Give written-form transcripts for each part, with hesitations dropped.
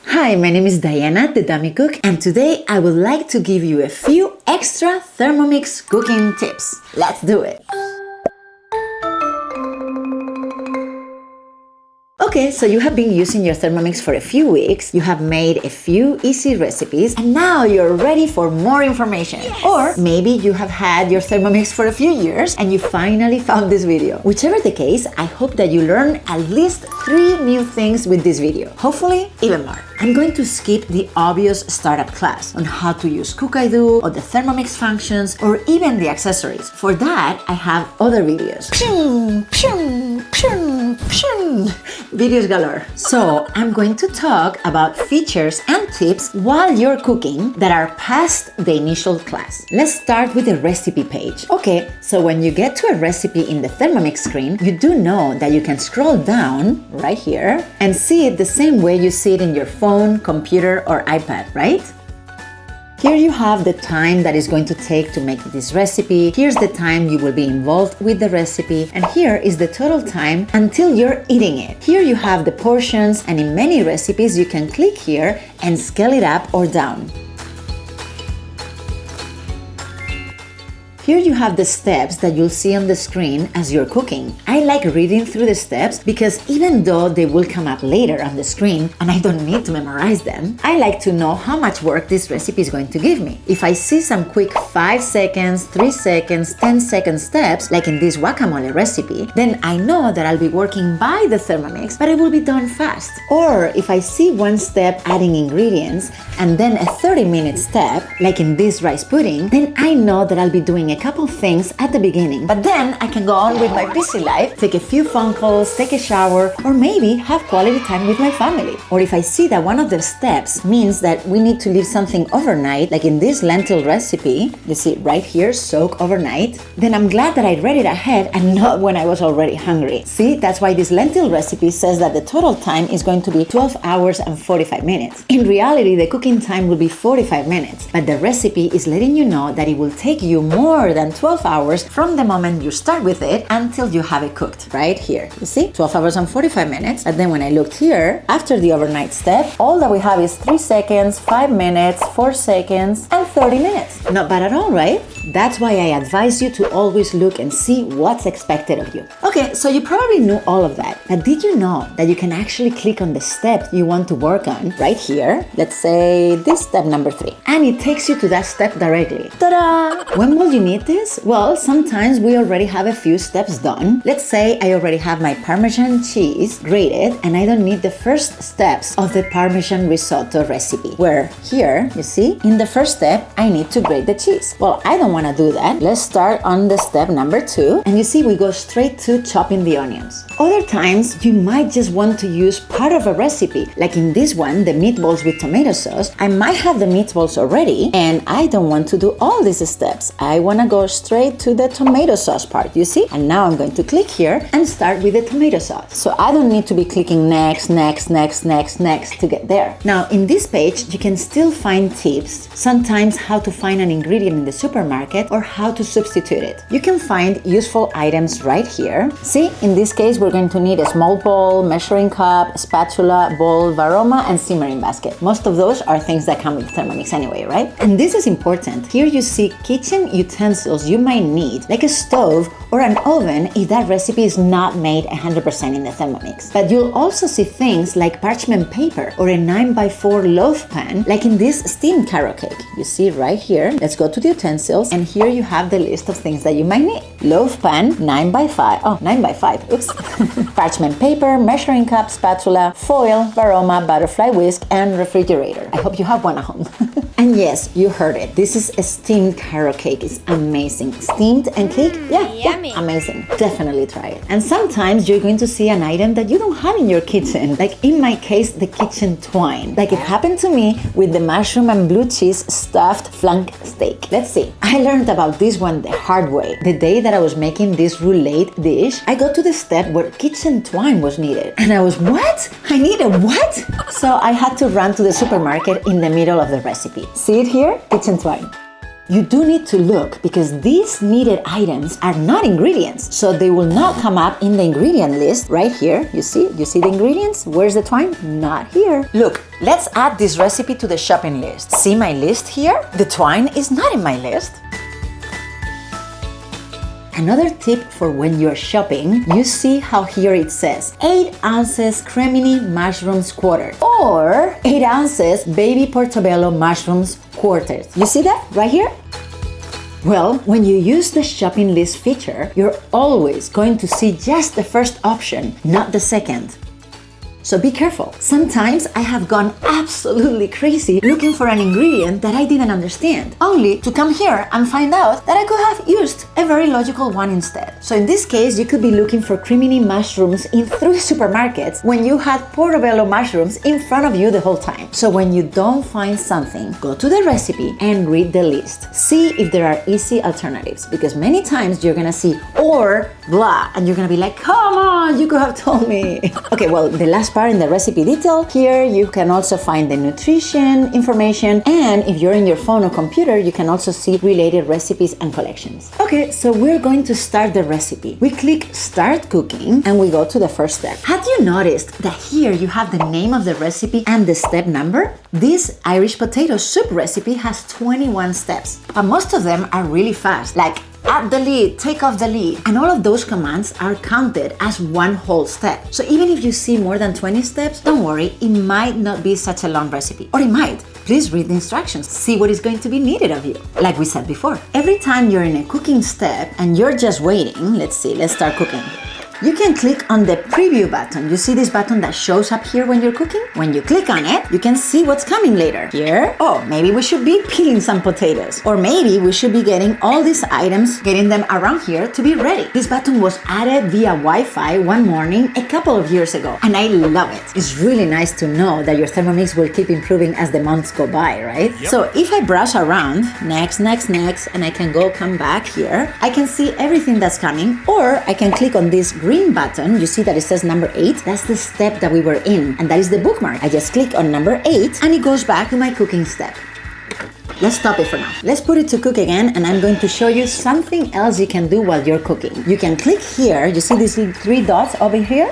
Hi, my name is Diana, the Dummy Cook, and today I would like to give you a few extra Thermomix cooking tips. Let's do it! Okay, so you have been using your Thermomix for a few weeks, you have made a few easy recipes, and now you're ready for more information. Yes. Or maybe you have had your Thermomix for a few years and you finally found this video. Whichever the case, I hope that you learn at least 3 new things with this video. Hopefully, even more. I'm going to skip the obvious startup class on how to use Cook-I-Do or the Thermomix functions or even the accessories. For that, I have other videos. Videos galore. So I'm going to talk about features and tips while you're cooking that are past the initial class. Let's start with the recipe page. Okay, so when you get to a recipe in the Thermomix screen, you do know that you can scroll down right here and see it the same way you see it in your phone, computer, or iPad, right? Here you have the time that is going to take to make this recipe, here's the time you will be involved with the recipe, and here is the total time until you're eating it. Here you have the portions, and in many recipes you can click here and scale it up or down. Here you have the steps that you'll see on the screen as you're cooking. I like reading through the steps because even though they will come up later on the screen and I don't need to memorize them, I like to know how much work this recipe is going to give me. If I see some quick 5 seconds, 3 seconds, 10-second steps, like in this guacamole recipe, then I know that I'll be working by the Thermomix, but it will be done fast. Or if I see one step adding ingredients and then a 30-minute step, like in this rice pudding, then I know that I'll be doing a couple things at the beginning, but then I can go on with my busy life, take a few phone calls, take a shower, or maybe have quality time with my family. Or if I see that one of the steps means that we need to leave something overnight, like in this lentil recipe, you see right here, soak overnight, then I'm glad that I read it ahead and not when I was already hungry. See, that's why this lentil recipe says that the total time is going to be 12 hours and 45 minutes. In reality, the cooking time will be 45 minutes, but the recipe is letting you know that it will take you more than 12 hours from the moment you start with it until you have it cooked. Right here, you see, 12 hours and 45 minutes. But then when I looked here, after the overnight step, all that we have is 3 seconds, 5 minutes, 4 seconds, and 30 minutes. Not bad at all, right? That's why I advise you to always look and see what's expected of you. Okay, so you probably knew all of that, but did you know that you can actually click on the step you want to work on right here? Let's say this step number 3, and it takes you to that step directly. Ta-da! When will you need this? Well, sometimes we already have a few steps done. Let's say I already have my Parmesan cheese grated and I don't need the first steps of the Parmesan risotto recipe, where here, you see, in the first step, I need to grate the cheese. Well, I don't want to do that. Let's start on the step number 2, and you see we go straight to chopping the onions. Other times, you might just want to use part of a recipe, like in this one, the meatballs with tomato sauce. I might have the meatballs already, and I don't want to do all these steps. I want to go straight to the tomato sauce part, you see? And now I'm going to click here and start with the tomato sauce. So I don't need to be clicking next to get there. Now, in this page, you can still find tips, sometimes how to find an ingredient in the supermarket or how to substitute it. You can find useful items right here. See, in this case, we're going to need a small bowl, measuring cup, spatula, bowl, varoma, and simmering basket. Most of those are things that come with Thermomix anyway, right? And this is important. Here you see kitchen utensils you might need, like a stove or an oven if that recipe is not made 100% in the Thermomix. But you'll also see things like parchment paper or a 9x4 loaf pan, like in this steamed carrot cake. You see right here. Let's go to the utensils, and here you have the list of things that you might need. Loaf pan, 9x5. Oh, 9x5. Oops. Parchment paper, measuring cup, spatula, foil, varoma, butterfly whisk, and refrigerator. I hope you have one at home. And yes, you heard it. This is a steamed carrot cake. It's amazing. Steamed and cake? Yeah, amazing. Definitely try it. And sometimes you're going to see an item that you don't have in your kitchen. Like in my case, the kitchen twine. Like it happened to me with the mushroom and blue cheese stuffed flank steak. Let's see. I learned about this one the hard way. The day that I was making this roulade dish, I got to the step where kitchen twine was needed. And I was, what? I needed what? So I had to run to the supermarket in the middle of the recipe. See it here? Kitchen twine. You do need to look because these needed items are not ingredients, so they will not come up in the ingredient list right here. You see the ingredients? Where's the twine? Not here. Look, let's add this recipe to the shopping list. See my list here? The twine is not in my list. Another tip for when you're shopping, you see how here it says 8 ounces cremini mushrooms quartered or 8 ounces baby portobello mushrooms quartered. You see that right here? Well, when you use the shopping list feature, you're always going to see just the first option, not the second. So be careful. Sometimes I have gone absolutely crazy looking for an ingredient that I didn't understand, only to come here and find out that I could have used a very logical one instead. So in this case, you could be looking for cremini mushrooms in 3 supermarkets when you had portobello mushrooms in front of you the whole time. So when you don't find something, go to the recipe and read the list. See if there are easy alternatives, because many times you're gonna see or blah, and you're gonna be like, come on, you could have told me. Okay, well, the last part in the recipe detail, here you can also find the nutrition information, and if you're in your phone or computer, you can also see related recipes and collections. Okay, so we're going to start the recipe. We click Start Cooking and we go to the first step. Have you noticed that here you have the name of the recipe and the step number? This Irish potato soup recipe has 21 steps, but most of them are really fast, like add the lid, take off the lid, and all of those commands are counted as one whole step. So even if you see more than 20 steps, don't worry, it might not be such a long recipe, or it might. Please read the instructions, see what is going to be needed of you. Like we said before, every time you're in a cooking step and you're just waiting, let's start cooking. You can click on the preview button. You see this button that shows up here when you're cooking? When you click on it, you can see what's coming later. Here, oh, maybe we should be peeling some potatoes. Or maybe we should be getting all these items, getting them around here to be ready. This button was added via Wi-Fi one morning a couple of years ago, and I love it. It's really nice to know that your Thermomix will keep improving as the months go by, right? Yep. So if I browse around, next, and I can come back here, I can see everything that's coming, or I can click on this green button. You see that it says number 8. That's the step that we were in, and that is the bookmark. I just click on number 8 and it goes back to my cooking step. Let's stop it for now. Let's put it to cook again, and I'm going to show you something else you can do while you're cooking. You can click here, you see these 3 dots over here,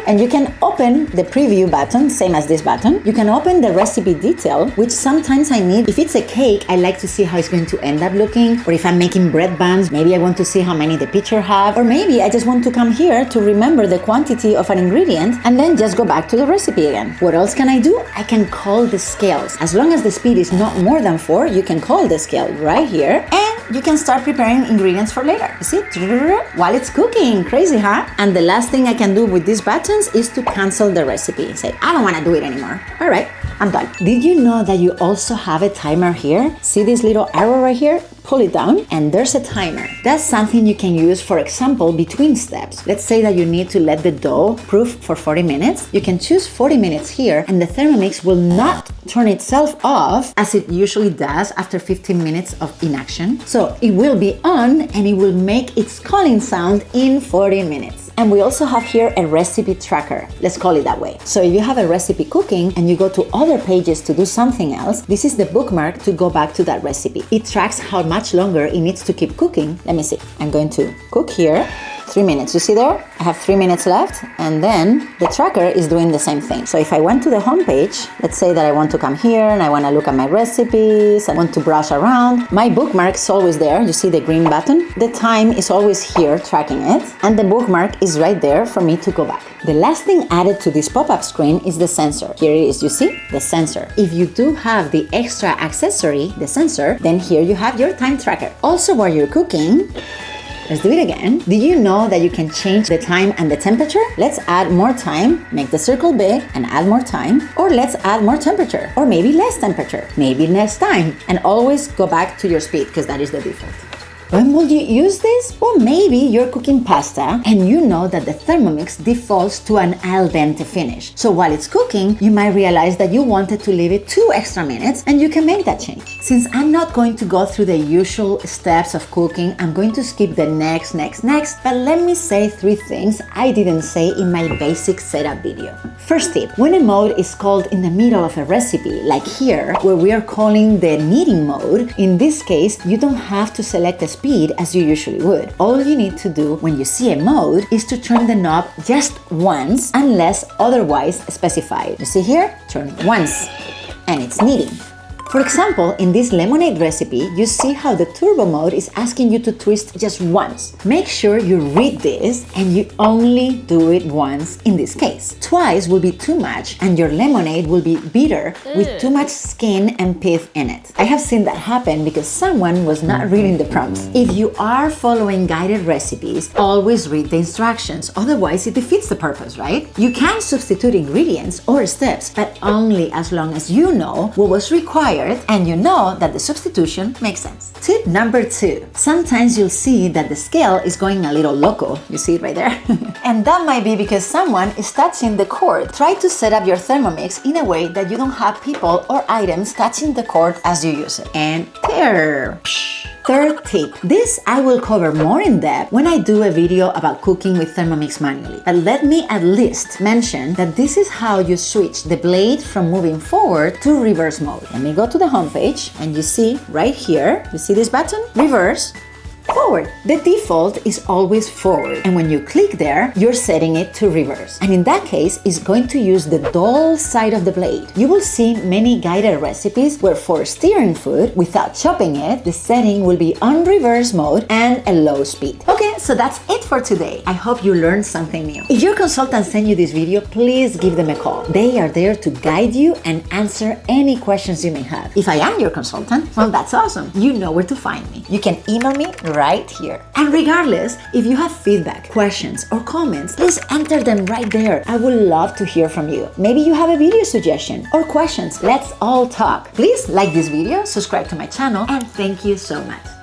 and you can open the preview button, same as this button. You can open the recipe detail, which sometimes I need. If it's a cake, I like to see how it's going to end up looking, or if I'm making bread buns, maybe I want to see how many the picture have, or maybe I just want to come here to remember the quantity of an ingredient and then just go back to the recipe again. What else can I do? I can call the scales. As long as the speed is not more than 4, you can call the scale right here, and you can start preparing ingredients for later. You see? While it's cooking. Crazy, huh? And the last thing I can do with these buttons is to cancel the recipe. Say, I don't want to do it anymore. All right, I'm done. Did you know that you also have a timer here? See this little arrow right here? Pull it down and there's a timer. That's something you can use, for example, between steps. Let's say that you need to let the dough proof for 40 minutes. You can choose 40 minutes here, and the Thermomix will not turn itself off as it usually does after 15 minutes of inaction. So it will be on and it will make its calling sound in 40 minutes. And we also have here a recipe tracker. Let's call it that way. So if you have a recipe cooking and you go to other pages to do something else, this is the bookmark to go back to that recipe. It tracks how much longer it needs to keep cooking. Let me see. I'm going to cook here 3 minutes. You see there? I have 3 minutes left, and then the tracker is doing the same thing. So if I went to the home page, let's say that I want to come here and I want to look at my recipes, I want to browse around. My bookmark is always there. You see the green button? The time is always here tracking it, and the bookmark is right there for me to go back. The last thing added to this pop-up screen is the sensor. Here it is, you see? The sensor. If you do have the extra accessory, the sensor, then here you have your time tracker. Also, while you're cooking, let's do it again. Did you know that you can change the time and the temperature? Let's add more time, make the circle big and add more time. Or let's add more temperature, or maybe less temperature, maybe less time. And always go back to your speed, because that is the default. When will you use this? Well, maybe you're cooking pasta and you know that the Thermomix defaults to an al dente finish. So while it's cooking, you might realize that you wanted to leave it 2 extra minutes, and you can make that change. Since I'm not going to go through the usual steps of cooking, I'm going to skip the next, but let me say 3 things I didn't say in my basic setup video. First tip, when a mode is called in the middle of a recipe, like here, where we are calling the kneading mode, in this case, you don't have to select a speed as you usually would. All you need to do when you see a mode is to turn the knob just once, unless otherwise specified. You see here? Turn once, and it's kneading. For example, in this lemonade recipe, you see how the turbo mode is asking you to twist just once. Make sure you read this and you only do it once in this case. Twice will be too much and your lemonade will be bitter with too much skin and pith in it. I have seen that happen because someone was not reading the prompts. If you are following guided recipes, always read the instructions, otherwise it defeats the purpose, right? You can substitute ingredients or steps, but only as long as you know what was required and you know that the substitution makes sense. Tip number 2. Sometimes you'll see that the scale is going a little loco. You see it right there? And that might be because someone is touching the cord. Try to set up your Thermomix in a way that you don't have people or items touching the cord as you use it. And there! Third tip. This I will cover more in depth when I do a video about cooking with Thermomix manually. But let me at least mention that this is how you switch the blade from moving forward to reverse mode. Let me go to the home page and you see right here, you see this button? Reverse. Forward. The default is always forward, and when you click there, you're setting it to reverse. And in that case, it's going to use the dull side of the blade. You will see many guided recipes where for stirring food, without chopping it, the setting will be on reverse mode and a low speed. Okay, so that's it for today. I hope you learned something new. If your consultant sent you this video, please give them a call. They are there to guide you and answer any questions you may have. If I am your consultant, well, that's awesome. You know where to find me. You can email me right here. And regardless, if you have feedback, questions, or comments, please enter them right there. I would love to hear from you. Maybe you have a video suggestion or questions. Let's all talk. Please like this video, subscribe to my channel, and thank you so much.